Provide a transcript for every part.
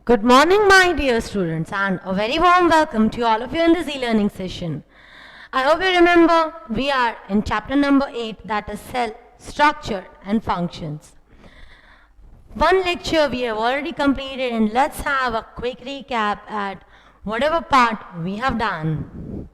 Good morning, my dear students, and a very warm welcome to all of you in this e-learning session. I hope you remember we are in chapter number 8, that is cell structure and functions. One lecture we have already completed, and let's have a quick recap at whatever part we have done.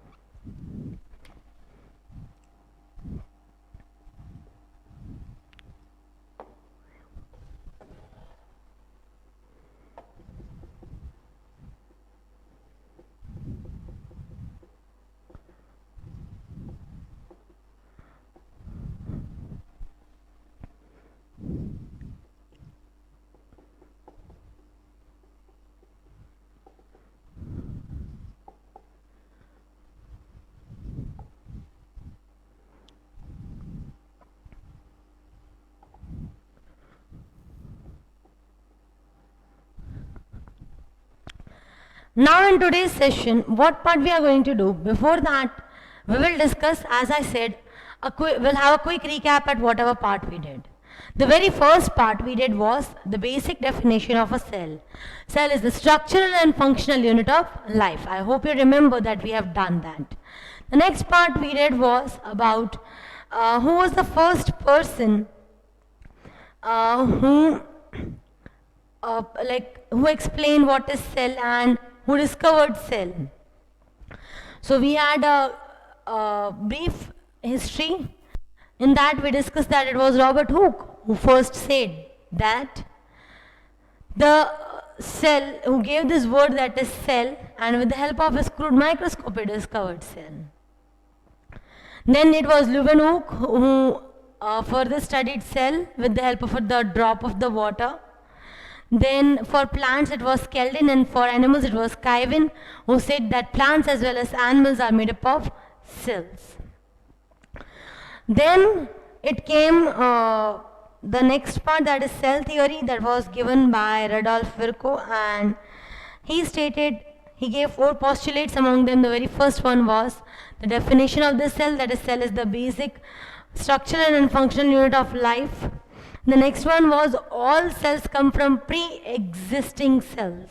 Now in today's session, what part we are going to do? Before that, we will discuss, as I said, we'll have a quick recap at whatever part we did. The very first part we did was the basic definition of a cell. Cell is the structural and functional unit of life. I hope you remember that we have done that. The next part we did was about who was the first person who explained what is cell and who discovered cell. So we had a brief history. In that we discussed that it was Robert Hooke who first said that the cell, who gave this word that is cell, and with the help of his crude microscope he discovered cell. Then it was Leeuwenhoek who further studied cell with the help of the drop of the water. Then for plants it was Skeldin, and for animals it was Kuyven, who said that plants as well as animals are made up of cells. Then it came the next part, that is cell theory, that was given by Rudolf Virchow, and he gave 4 postulates. Among them the very first one was the definition of the cell, that is cell is the basic structural and functional unit of life. The next one was all cells come from pre-existing cells.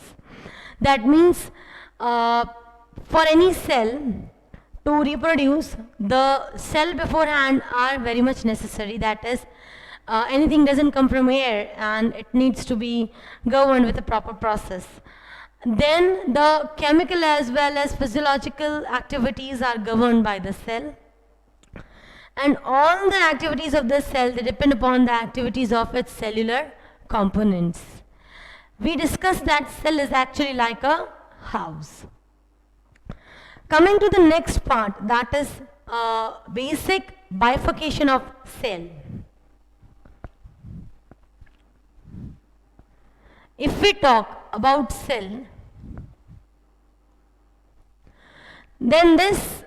That means for any cell to reproduce, the cell beforehand are very much necessary. That is, anything doesn't come from air and it needs to be governed with a proper process. Then the chemical as well as physiological activities are governed by the cell. And all the activities of the cell, they depend upon the activities of its cellular components. We discussed that cell is actually like a house. Coming to the next part, that is basic bifurcation of cell. If we talk about cell, then this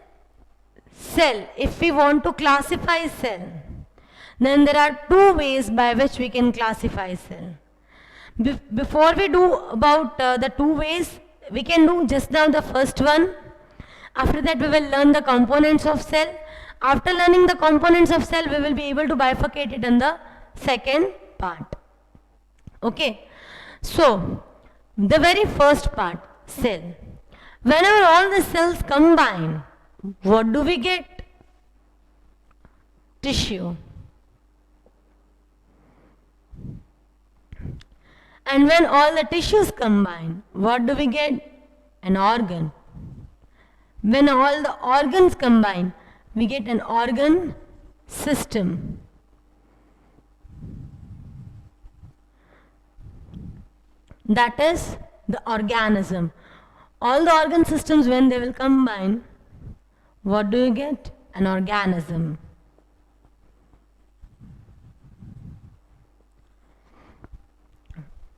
cell, if we want to classify cell, then there are 2 ways by which we can classify cell. Before we do about the 2 ways, we can do just now the first one. After that we will learn the components of cell. After learning the components of cell, we will be able to bifurcate it in the second part. Okay. So, the very first part, cell. Whenever all the cells combine, what do we get? Tissue. And when all the tissues combine, what do we get? An organ. When all the organs combine, we get an organ system. That is the organism. All the organ systems, when they will combine, what do you get? An organism.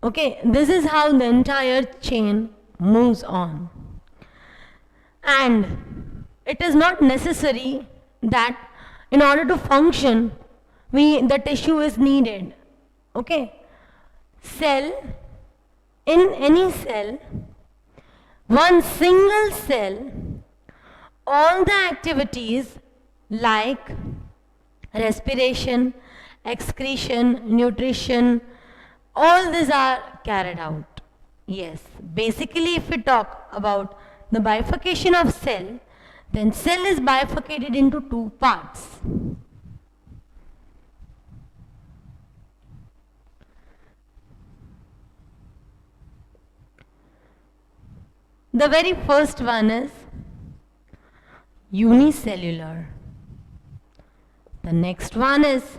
Okay, this is how the entire chain moves on. And it is not necessary that in order to function, the tissue is needed. Okay, in any cell, one single cell, all the activities like respiration, excretion, nutrition, all these are carried out. Yes, basically if we talk about the bifurcation of cell, then cell is bifurcated into two parts. The very first one is unicellular. The next one is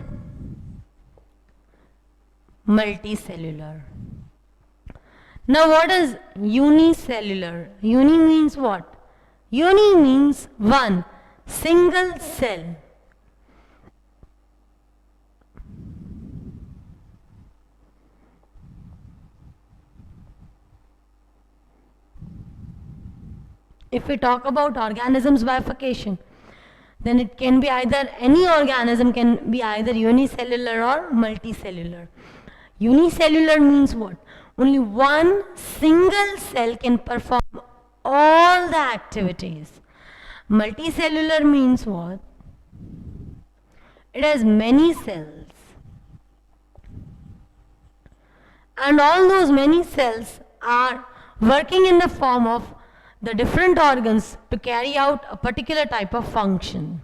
multicellular. Now what is unicellular? Uni means what? Uni means one, single cell. If we talk about organisms bifurcation, then it can be either, any organism can be either unicellular or multicellular. Unicellular means what? Only one single cell can perform all the activities. Multicellular means what? It has many cells. And all those many cells are working in the form of the different organs to carry out a particular type of function.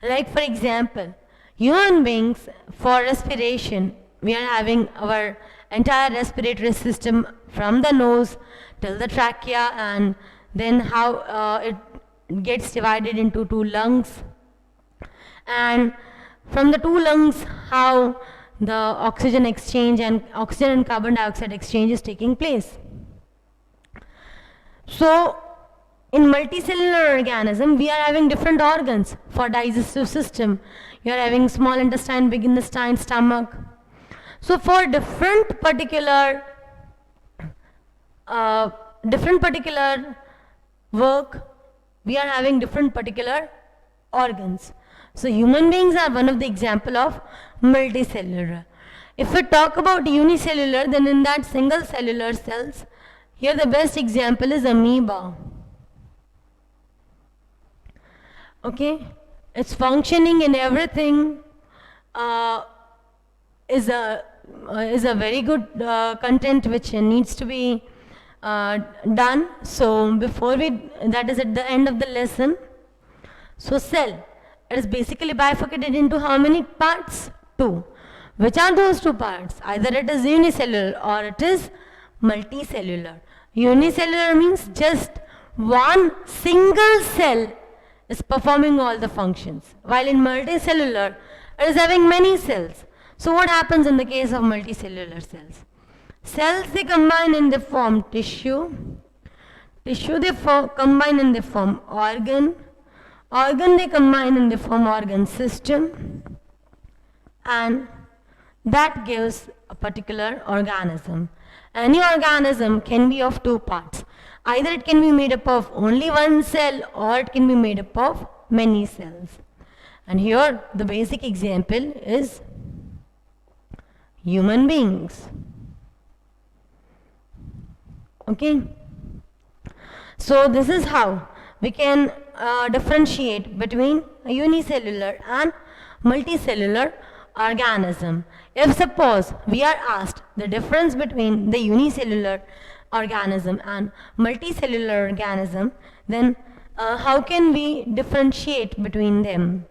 Like for example, human beings, for respiration, we are having our entire respiratory system from the nose till the trachea, and then how it gets divided into two lungs, and from the two lungs how the oxygen exchange and oxygen and carbon dioxide exchange is taking place. So in multicellular organism, we are having different organs. For digestive system, you are having small intestine, big intestine, stomach. So for different particular work, we are having different particular organs. So human beings are one of the example of multicellular. If we talk about unicellular, then in that single cellular cells, here the best example is amoeba. Okay, its functioning in everything is a very good content which needs to be done. So before that is at the end of the lesson. So cell, it is basically bifurcated into how many parts? Two. Which are those two parts? Either it is unicellular or it is multicellular. Unicellular means just one single cell is performing all the functions, while in multicellular it is having many cells. So what happens in the case of multicellular cells? Cells, they combine and they form tissue. Tissue, they combine and they form organ. Organ, they combine and they form organ system. And that gives a particular organism. Any organism can be of two parts. Either it can be made up of only one cell or it can be made up of many cells. And here the basic example is human beings. Okay. So this is how we can differentiate between a unicellular and multicellular organism. If suppose we are asked the difference between the unicellular organism and multicellular organism, then how can we differentiate between them?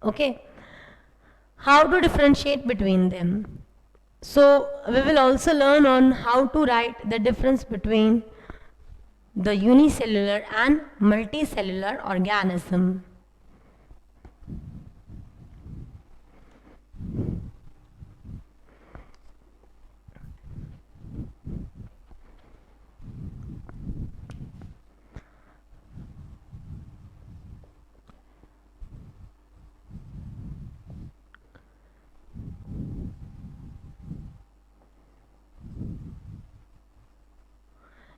Okay, how to differentiate between them? So we will also learn on how to write the difference between the unicellular and multicellular organism.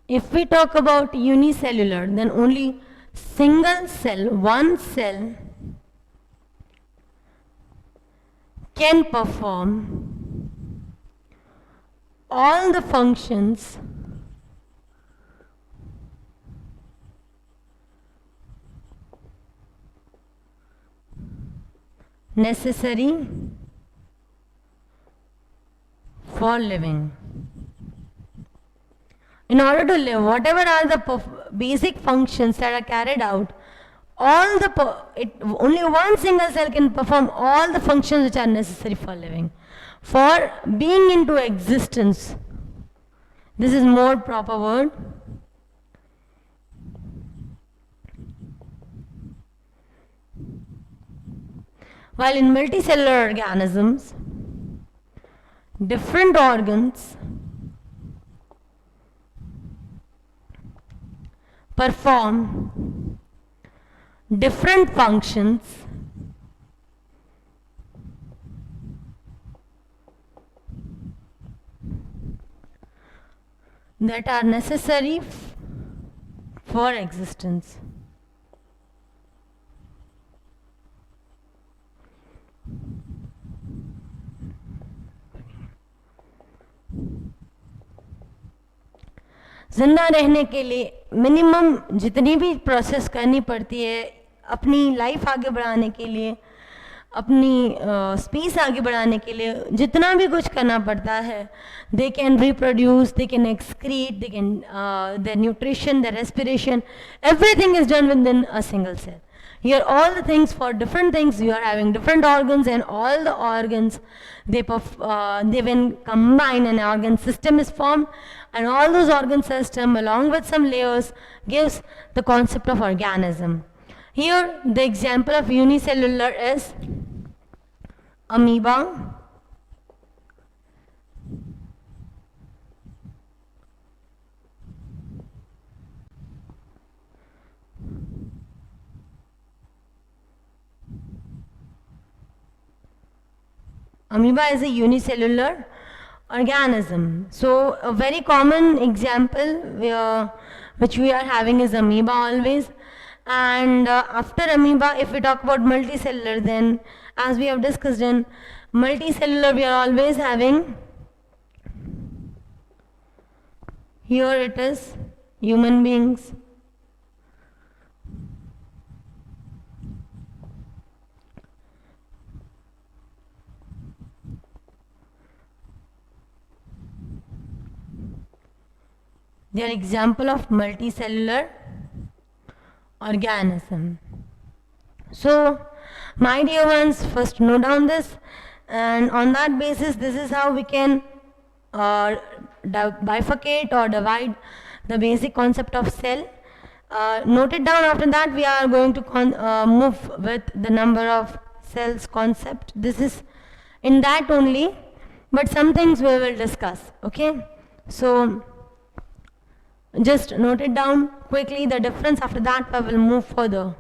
If we talk about unicellular, then only single cell, one cell, can perform all the functions necessary for living. In order to live, whatever are the basic functions that are carried out, all the only one single cell can perform all the functions which are necessary for living, for being into existence. This is more proper word. While in multicellular organisms, different organs perform different functions that are necessary for existence. जिंदा रहने के लिए minimum जितनी भी process करनी पड़ती है अपनी लाइफ आगे बढ़ाने के लिए, अपनी स्पीस आगे बढ़ाने के लिए जितना भी कुछ करना पड़ता है, they can reproduce, they can excrete, they can their nutrition, their respiration, everything is done within a single cell. Here all the things for different things, you are having different organs, and all the organs they when combine an organ system is formed, and all those organ system along with some layers gives the concept of organism. Here the example of unicellular is amoeba, amoeba is a unicellular organism. So a very common example which we are having is amoeba always. And after amoeba, if we talk about multicellular, then as we have discussed in multicellular, we are always having, here it is human beings, they are example of multicellular organism. So my dear ones, first note down this, and on that basis this is how we can bifurcate or divide the basic concept of cell. Note it down. After that we are going to move with the number of cells concept. This is in that only, but some things we will discuss. Okay, so just note it down quickly, the difference. After that we will move further.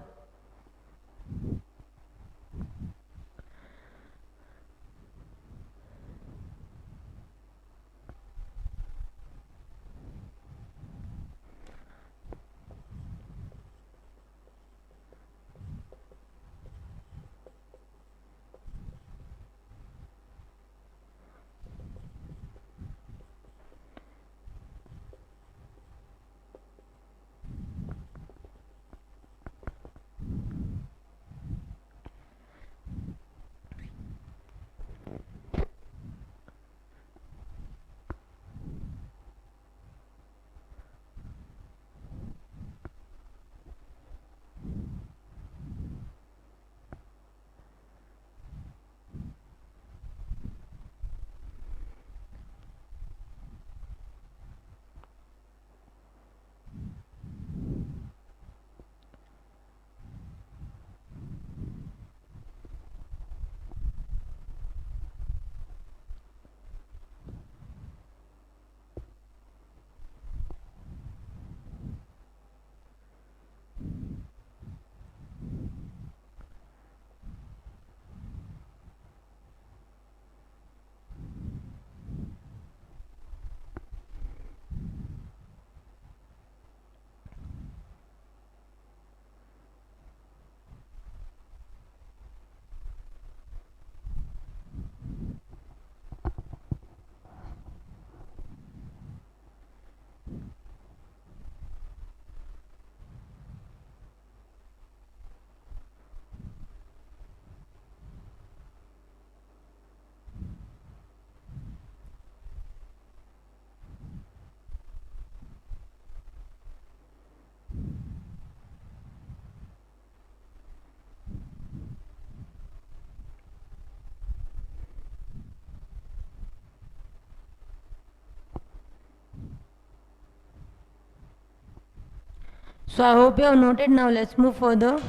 So I hope you have noted. Now let's move further.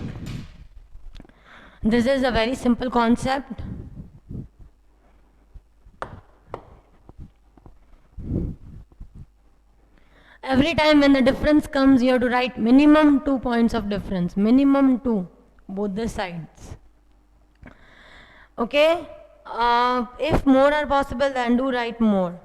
This is a very simple concept. Every time when the difference comes, you have to write minimum 2 points of difference. Minimum 2, both the sides. Okay? If more are possible, then do write more.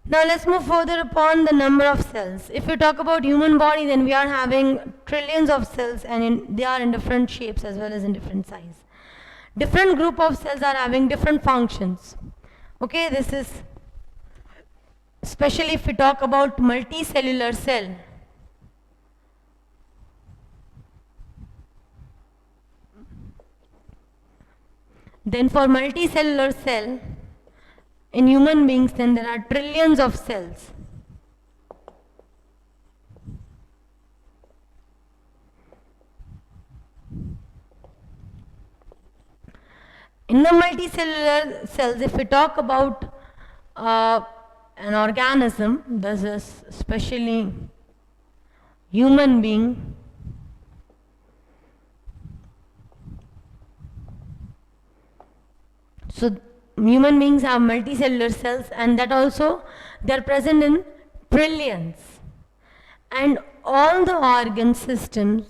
Now let's move further upon the number of cells. If we talk about human body, then we are having trillions of cells, and they are in different shapes as well as in different size. Different group of cells are having different functions. Okay, this is especially if we talk about multicellular cell. Then for multicellular cell, in human beings, then there are trillions of cells. In the multicellular cells, if we talk about an organism, this is especially human being, so human beings have multicellular cells, and that also they are present in trillions, and all the organ systems,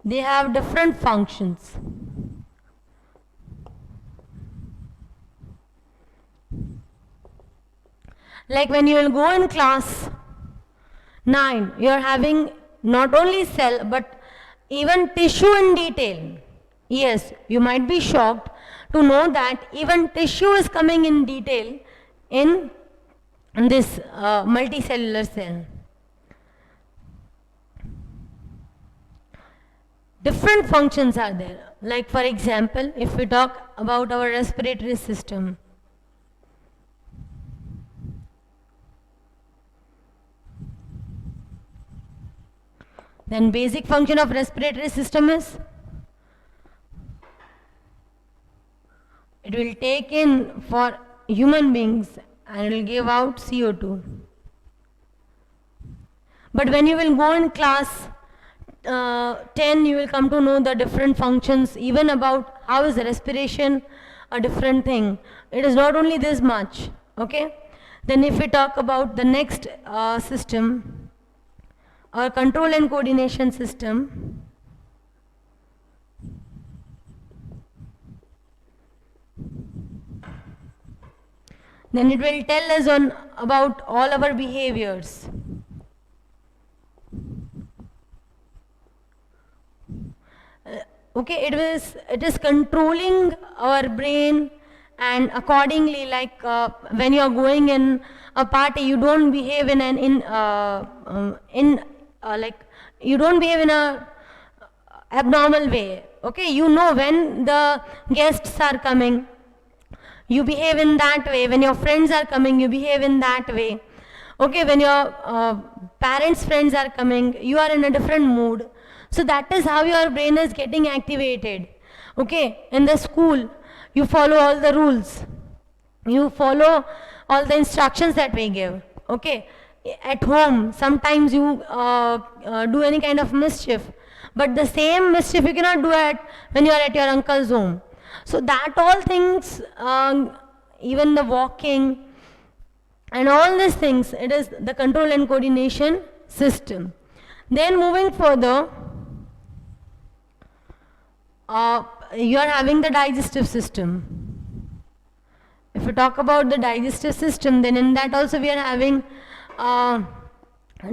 they have different functions. Like when you will go in class 9, you are having not only cell but even tissue in detail. Yes, you might be shocked to know that even tissue is coming in detail in this multicellular cell. Different functions are there. Like for example, if we talk about our respiratory system, then basic function of respiratory system is it will take in for human beings and it will give out CO2. But when you will go in class 10, you will come to know the different functions, even about how is respiration a different thing. It is not only this much. Okay. Then if we talk about the next system, our control and coordination system, then it will tell us on about all our behaviors. Okay, it is controlling our brain, and accordingly, like when you are going in a party, you don't behave in like you don't behave in a abnormal way. Okay, you know when the guests are coming, you behave in that way. When your friends are coming, you behave in that way. Okay, when your parents' friends are coming, you are in a different mood. So that is how your brain is getting activated. Okay, in the school, you follow all the rules. You follow all the instructions that we give. Okay, at home, sometimes you do any kind of mischief. But the same mischief you cannot do when you are at your uncle's home. So that all things, even the walking and all these things, it is the control and coordination system. Then moving further, you are having the digestive system. If we talk about the digestive system, then in that also we are having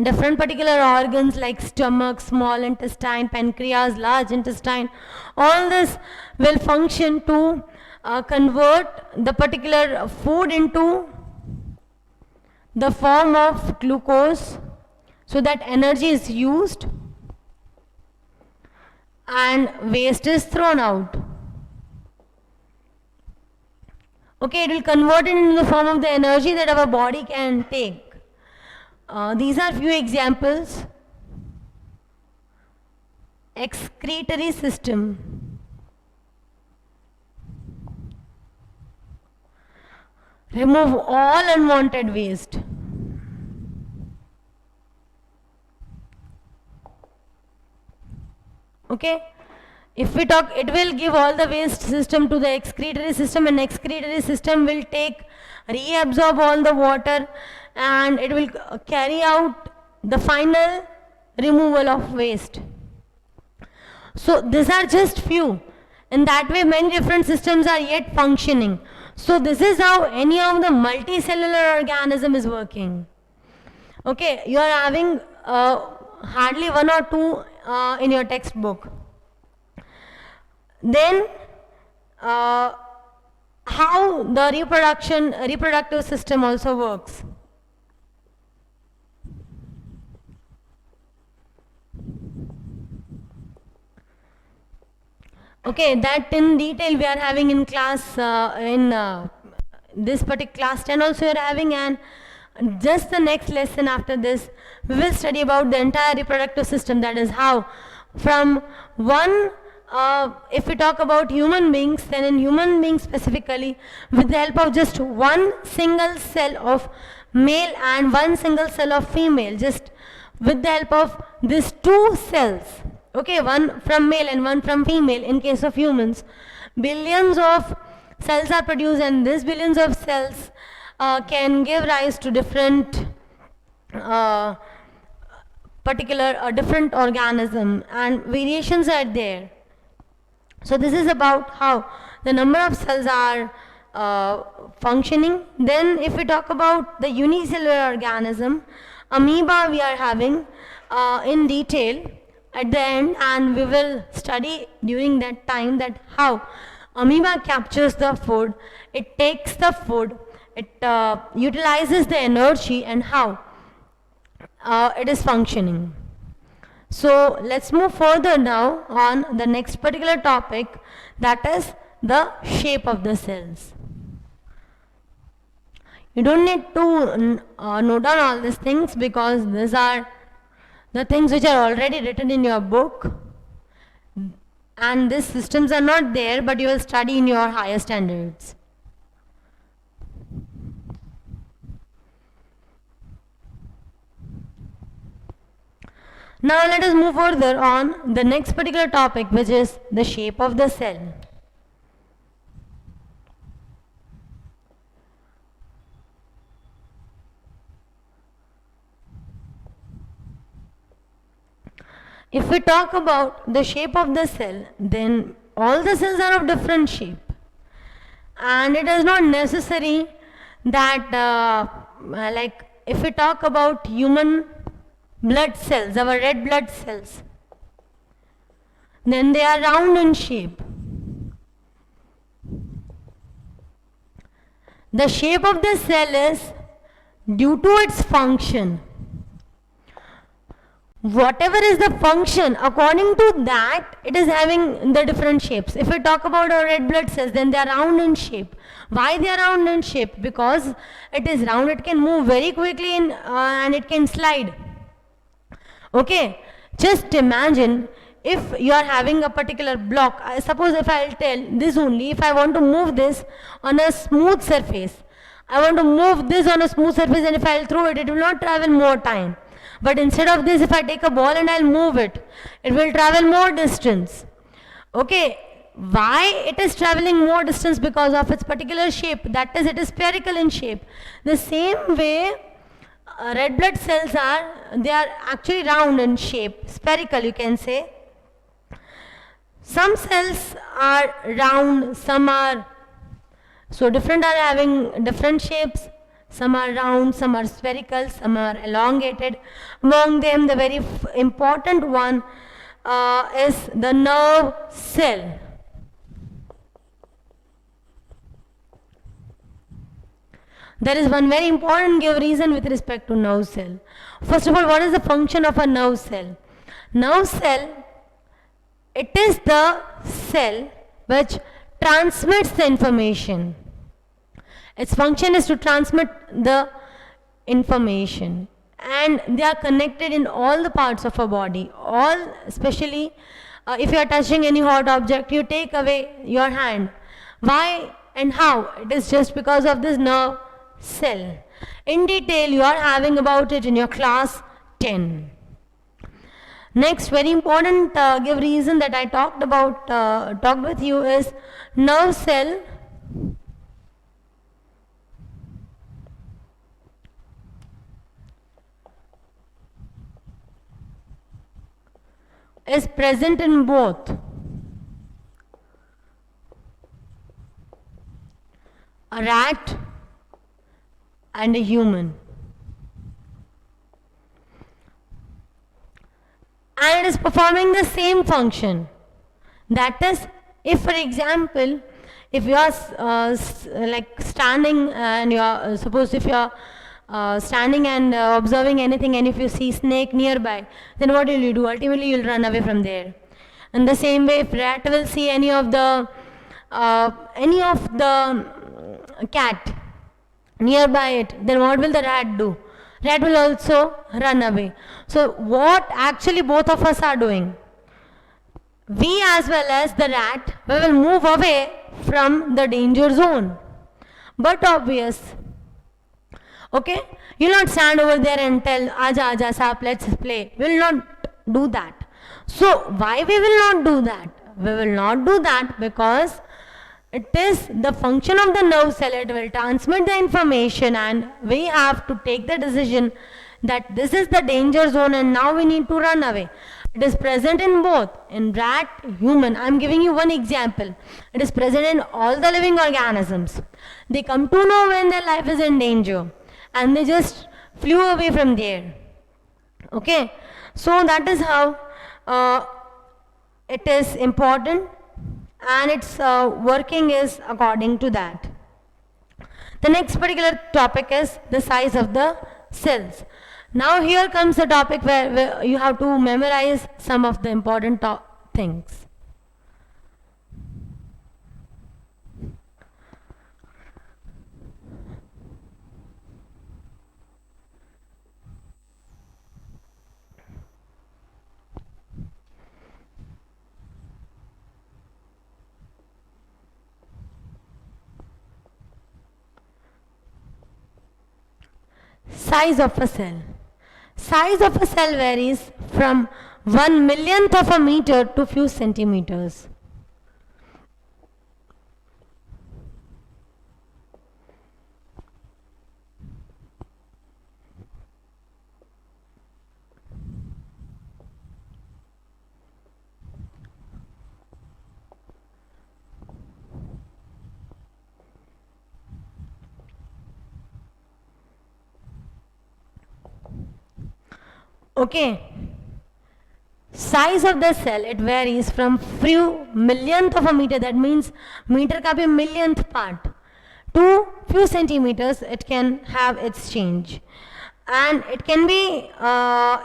different particular organs like stomach, small intestine, pancreas, large intestine. All this will function to convert the particular food into the form of glucose, so that energy is used and waste is thrown out. Okay, it will convert it into the form of the energy that our body can take. These are few examples. Excretory system. Remove all unwanted waste. Okay, if we talk, it will give all the waste system to the excretory system, and excretory system will take, reabsorb all the water, and it will carry out the final removal of waste. So these are just few. In that way, many different systems are yet functioning. So this is how any of the multicellular organism is working. Okay, you are having hardly one or two in your textbook. Then how the reproductive system also works. Okay, that in detail we are having in class, this particular class 10 also you are having, and just the next lesson after this we will study about the entire reproductive system, that is how from one, if we talk about human beings, then in human beings specifically, with the help of just one single cell of male and one single cell of female, just with the help of these two cells, okay, one from male and one from female, in case of humans, billions of cells are produced, and these billions of cells can give rise to different different organism, and variations are there. So this is about how the number of cells are functioning. Then if we talk about the unicellular organism, amoeba we are having in detail at the end, and we will study during that time that how amoeba captures the food, it takes the food, it utilizes the energy, and how it is functioning. So let's move further now on the next particular topic, that is the shape of the cells. You don't need to note down all these things, because these are the things which are already written in your book, and these systems are not there, but you will study in your higher standards. Now let us move further on the next particular topic, which is the shape of the cell. If we talk about the shape of the cell, then all the cells are of different shape, and it is not necessary that like if we talk about human blood cells, our red blood cells, then they are round in shape. The shape of the cell is due to its function. Whatever is the function, according to that, it is having the different shapes. If we talk about our red blood cells, then they are round in shape. Why they are round in shape? Because it is round, it can move very quickly and it can slide. Okay, just imagine if you are having a particular block. Suppose if I will tell this only, if I want to move this on a smooth surface, I want to move this on a smooth surface, and if I will throw it, it will not travel more time. But instead of this, if I take a ball and I'll move it, it will travel more distance. Okay, why it is traveling more distance? Because of its particular shape, that is, it is spherical in shape. The same way, red blood cells they are actually round in shape, spherical you can say. Some cells are round, some are, so different are having different shapes. Some are round, some are spherical, some are elongated. Among them, the very important one is the nerve cell. There is one very important reason with respect to nerve cell. First of all, what is the function of a nerve cell? Nerve cell, it is the cell which transmits the information. Its function is to transmit the information, and they are connected in all the parts of our body. All, especially if you are touching any hot object, you take away your hand. Why and how? It is just because of this nerve cell. In detail, you are having about it in your class 10. Next, very important give reason that I talked with you is nerve cell is present in both a rat and a human. And it is performing the same function. That is, if for example, if you are like standing and you are suppose if you are standing and observing anything, and if you see snake nearby, then what will you do? Ultimately, you will run away from there. In the same way, if rat will see any of the cat nearby it, then what will the rat do? Rat will also run away. So what actually both of us are doing? We as well as the rat, we will move away from the danger zone. But obvious, okay? You will not stand over there and tell, Aja, Aja, Sap, let's play. We will not do that. So why we will not do that? We will not do that because it is the function of the nerve cell. It will transmit the information, and we have to take the decision that this is the danger zone and now we need to run away. It is present in both, in rat, human. I am giving you one example. It is present in all the living organisms. They come to know when their life is in danger and they just flew away from there. Okay, so that is how it is important, and its working is according to that. The next particular topic is the size of the cells. Now here comes the topic where you have to memorize some of the important things. Size of a cell. Size of a cell varies from 1/1,000,000th of a meter to few centimeters. Okay. Size of the cell, it varies from few millionth of a meter, that means meter ka bhi millionth part, to few centimeters. It can have its change, and it can be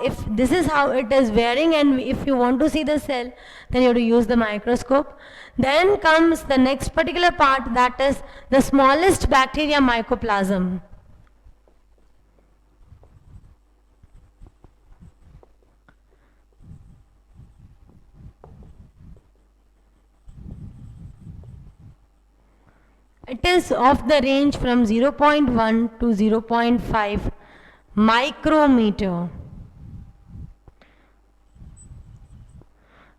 if this is how it is varying, and if you want to see the cell, then you have to use the microscope. Then comes the next particular part, that is the smallest bacteria, mycoplasm. It is of the range from 0.1 to 0.5 micrometer.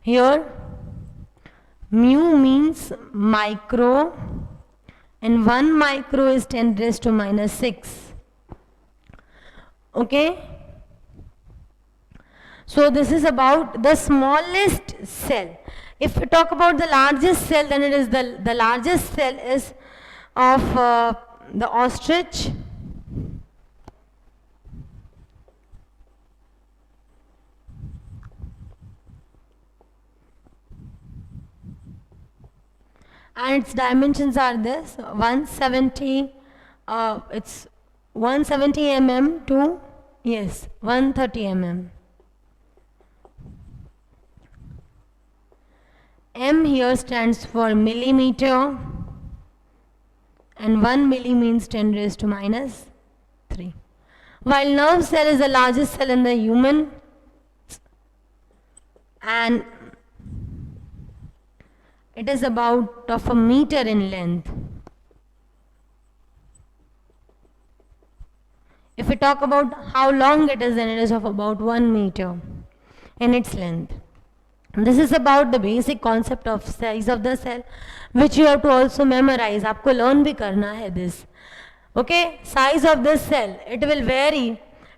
Here mu means micro, and 1 micro is 10 raised to minus 6. Okay? So this is about the smallest cell. If we talk about the largest cell, then it is the largest cell is of the ostrich. And its dimensions are this: 170, it's 170 mm to, yes, 130 mm. M here stands for millimeter, and 1 milli means 10 raised to minus 3. While nerve cell is the largest cell in the human, and it is about of a meter in length. If we talk about how long it is, then it is of about 1 meter. in its length. This is about the basic concept of size of the cell, which you have to also memorize. आपको learn भी करना है this. Okay, size of this cell, it will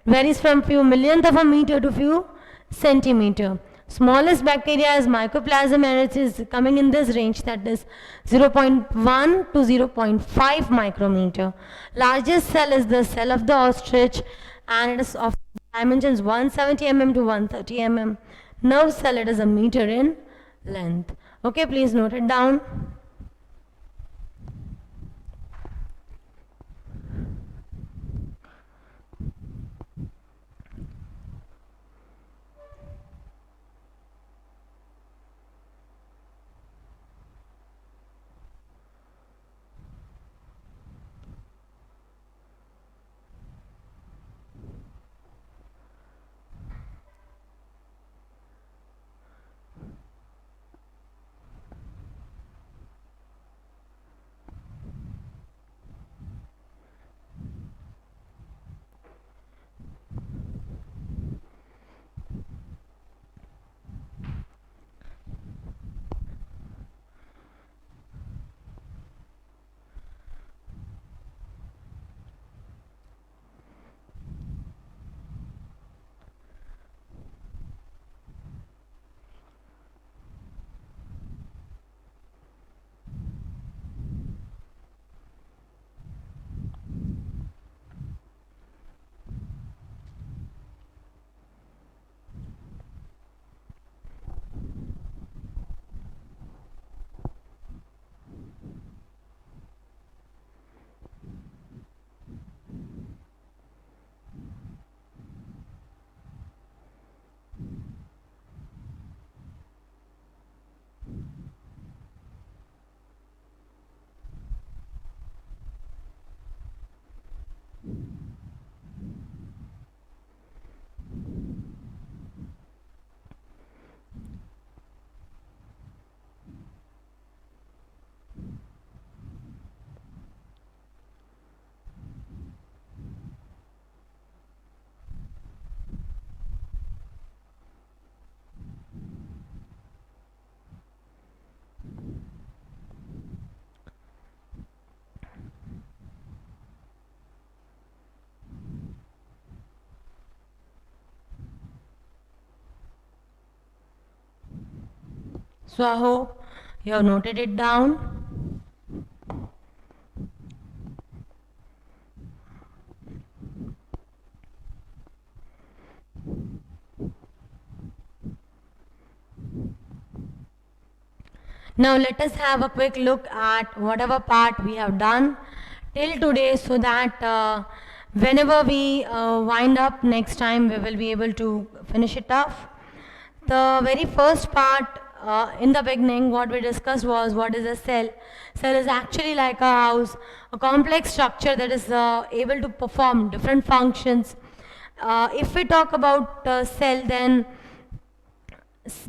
varies from few millionth of a meter to few centimeter. Smallest bacteria is mycoplasma and it is coming in this range, that is 0.1 to 0.5 micrometer. Largest cell is the cell of the ostrich and it is of dimensions 170 mm to 130 mm. Nerve cell, it is a meter in length. Okay, please note it down. So I hope you have noted it down. Now let us have a quick look at whatever part we have done till today, so that whenever we wind up next time we will be able to finish it off. The very first part, in the beginning, what we discussed was what is a cell. Cell is actually like a house, a complex structure that is able to perform different functions. If we talk about cell, then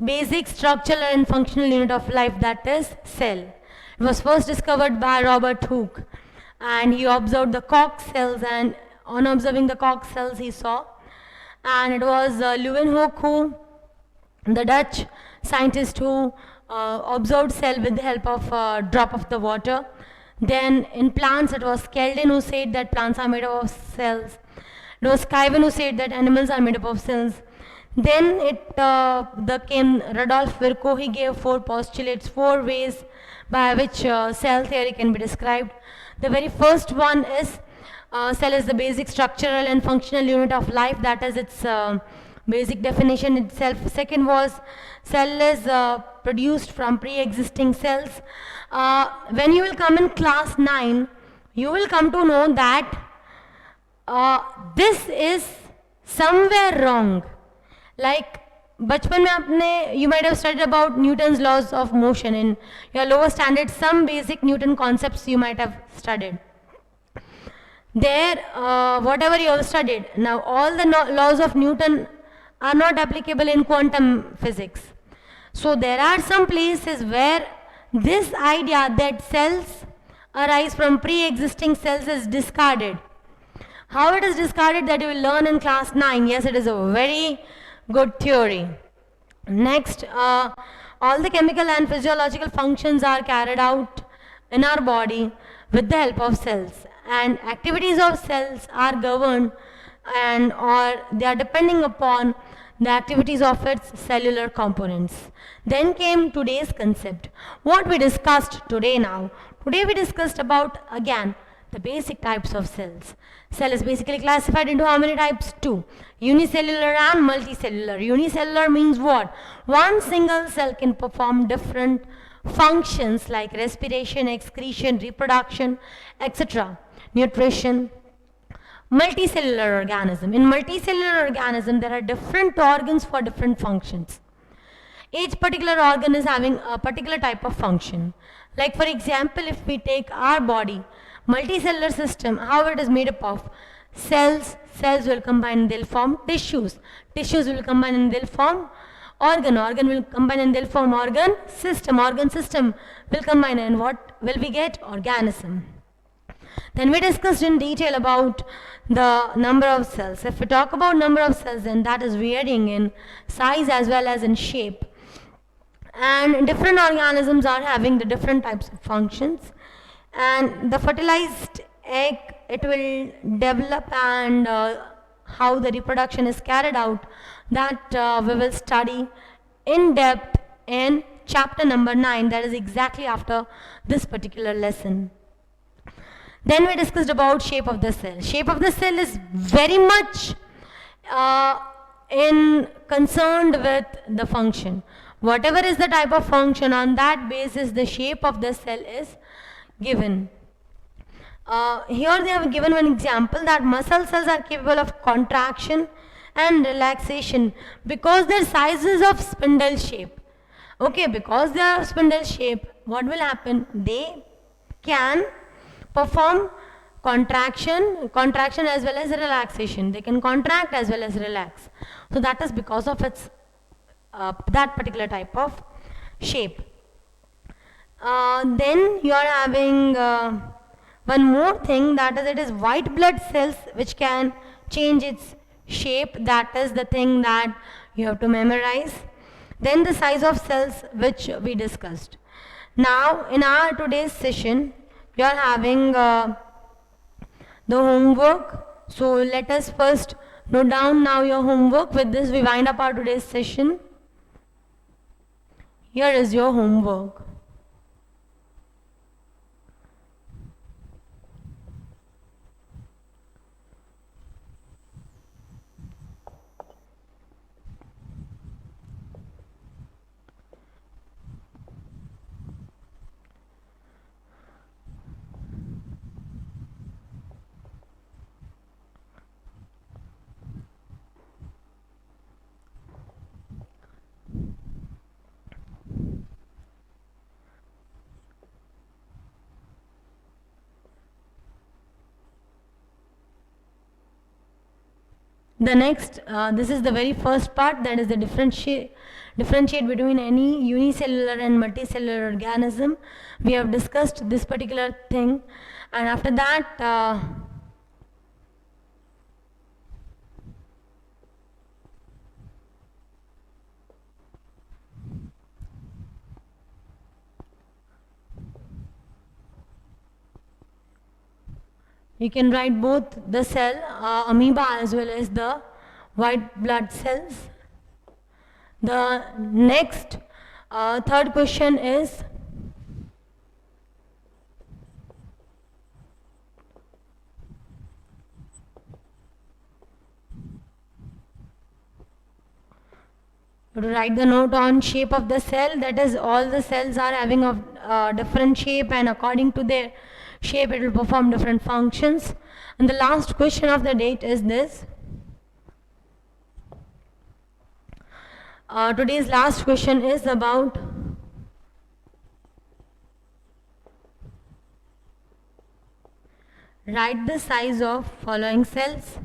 basic structural and functional unit of life, that is cell. It was first discovered by Robert Hooke, and he observed the Koch cells, and on observing the Koch cells he saw, and it was Leeuwenhoek who, the Dutch scientist, who observed cell with the help of a drop of the water. Then in plants it was Kelden who said that plants are made up of cells. It was Kuyven who said that animals are made up of cells. Then came Rudolf Virchow. He gave 4 postulates, 4 ways by which cell theory can be described. The very first one is cell is the basic structural and functional unit of life, that is its basic definition itself. Second was cell is produced from pre-existing cells. When you will come in class 9, you will come to know that this is somewhere wrong. Like बचपन में आपने, you might have studied about Newton's laws of motion in your lower standard. Some basic Newton concepts you might have studied. There, whatever you have studied, now all the laws of Newton are not applicable in quantum physics. So there are some places where this idea that cells arise from pre-existing cells is discarded. How it is discarded, that you will learn in class 9. Yes, it is a very good theory. Next, all the chemical and physiological functions are carried out in our body with the help of cells, and activities of cells are governed and or they are depending upon the activities of its cellular components. Then came today's concept. What we discussed today now. Today we discussed about again the basic types of cells. Cell is basically classified into how many types? Two. Unicellular and multicellular. Unicellular means what? One single cell can perform different functions like respiration, excretion, reproduction, etc. Nutrition. Multicellular organism. In multicellular organism, there are different organs for different functions. Each particular organ is having a particular type of function. Like for example, if we take our body, multicellular system, how it is made up of cells, cells will combine and they'll form tissues, tissues will combine and they'll form organ, organ will combine and they'll form organ system will combine and what will we get? Organism. Then we discussed in detail about the number of cells. If we talk about number of cells, then that is varying in size as well as in shape. And different organisms are having the different types of functions. And the fertilized egg, it will develop, and how the reproduction is carried out, that we will study in depth in chapter number 9, that is exactly after this particular lesson. Then we discussed about shape of the cell. Shape of the cell is very much in concerned with the function. Whatever is the type of function, on that basis the shape of the cell is given. Here they have given one example that muscle cells are capable of contraction and relaxation because their size is of spindle shape. Okay, because they are spindle shape, what will happen? They can perform contraction as well as relaxation. They can contract as well as relax. So that is because of its that particular type of shape. Then you are having one more thing, that is it is white blood cells which can change its shape. That is the thing that you have to memorize. Then the size of cells which we discussed. Now in our today's session you are having the homework. So let us first note down now your homework. With this we wind up our today's session. Here is your homework. The next, this is the very first part, that is the differentiate between any unicellular and multicellular organism. We have discussed this particular thing, and after that you can write both the cell, amoeba, as well as the white blood cells. The next third question is to write the note on shape of the cell, that is all the cells are having a different shape, and according to their shape it will perform different functions. And the last question of the date is this. Today's last question is about write the size of following cells.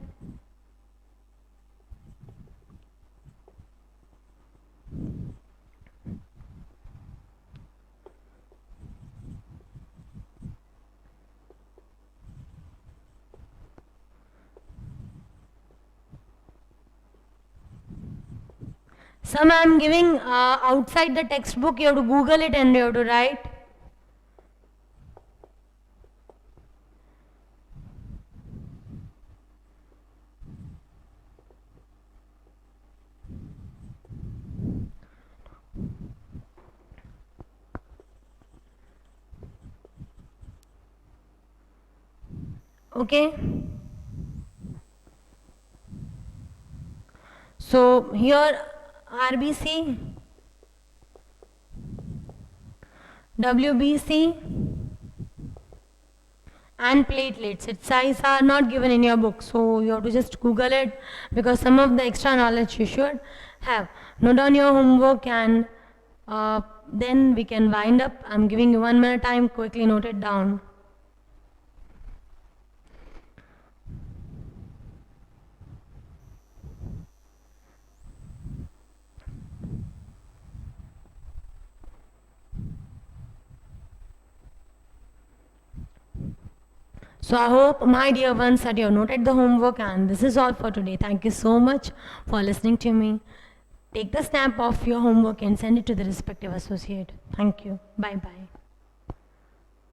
Some I am giving outside the textbook, you have to Google it and you have to write. Okay. So here RBC, WBC and platelets. Its size are not given in your book, so you have to just Google it, because some of the extra knowledge you should have. Note down your homework and then we can wind up. I'm giving you 1 minute time, quickly note it down. So I hope, my dear ones, that you have noted the homework, and this is all for today. Thank you so much for listening to me. Take the snap of your homework and send it to the respective associate. Thank you. Bye bye.